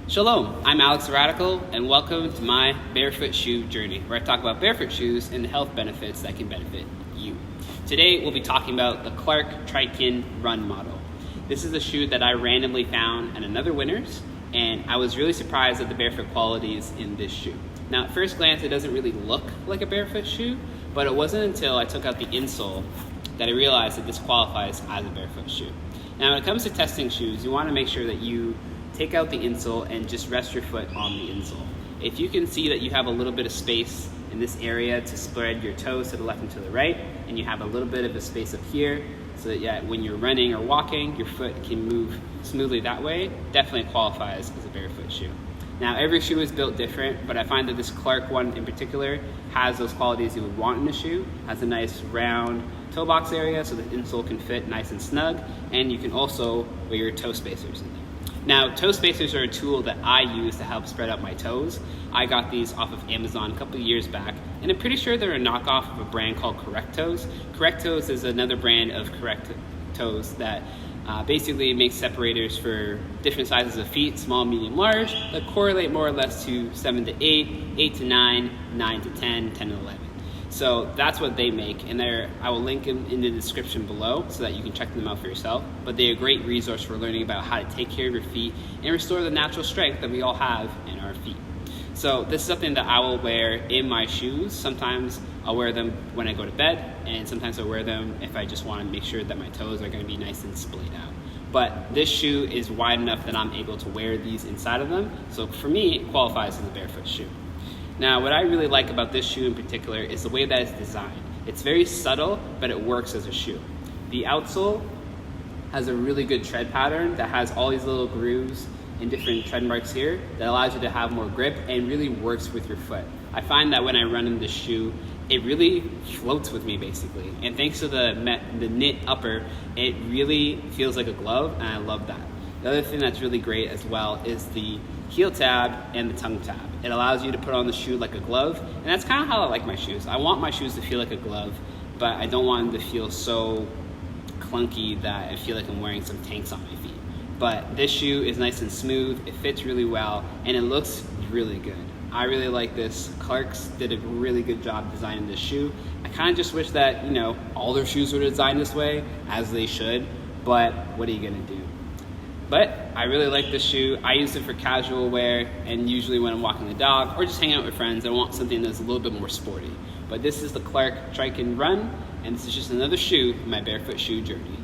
Shalom, I'm Alex the Radical, and welcome to my barefoot shoe journey, where I talk about barefoot shoes and the health benefits that can benefit you. Today, we'll be talking about the Clark Triken Run model. This is a shoe that I randomly found at another Winners, and I was really surprised at the barefoot qualities in this shoe. Now, at first glance, it doesn't really look like a barefoot shoe, but it wasn't until I took out the insole that I realized that this qualifies as a barefoot shoe. Now, when it comes to testing shoes, you want to make sure that you take out the insole and just rest your foot on the insole. If you can see that you have a little bit of space in this area to spread your toes to the left and to the right, and you have a little bit of a space up here so that when you're running or walking, your foot can move smoothly that way, definitely qualifies as a barefoot shoe. Now, every shoe is built different, but I find that this Clark one in particular has those qualities you would want in a shoe. Has a nice round toe box area so the insole can fit nice and snug, and you can also wear your toe spacers in there. Now, toe spacers are a tool that I use to help spread out my toes. I got these off of Amazon a couple of years back, and I'm pretty sure they're a knockoff of a brand called Correct Toes. Correct Toes is another brand of Correct Toes that basically makes separators for different sizes of feet, small, medium, large, that correlate more or less to 7 to 8, 8 to 9, 9 to 10, 10 to 11. So that's what they make, and I will link them in the description below so that you can check them out for yourself. But they're a great resource for learning about how to take care of your feet and restore the natural strength that we all have in our feet. So this is something that I will wear in my shoes. Sometimes I'll wear them when I go to bed, and sometimes I'll wear them if I just want to make sure that my toes are going to be nice and splayed out. But this shoe is wide enough that I'm able to wear these inside of them. So for me, it qualifies as a barefoot shoe. Now, what I really like about this shoe in particular is the way that it's designed. It's very subtle, but it works as a shoe. The outsole has a really good tread pattern that has all these little grooves and different tread marks here that allows you to have more grip and really works with your foot. I find that when I run in this shoe, it really floats with me basically. And thanks to the knit upper, it really feels like a glove, and I love that. The other thing that's really great as well is the heel tab and the tongue tab. It allows you to put on the shoe like a glove, and that's kind of how I like my shoes. I want my shoes to feel like a glove, but I don't want them to feel so clunky that I feel like I'm wearing some tanks on my feet. But this shoe is nice and smooth, it fits really well, and it looks really good. I really like this. Clark's did a really good job designing this shoe. I kind of just wish that, all their shoes were designed this way, as they should, but what are you gonna do? But I really like this shoe. I use it for casual wear, and usually when I'm walking the dog or just hanging out with friends, I want something that's a little bit more sporty. But this is the Clark Triken Run, and this is just another shoe in my barefoot shoe journey.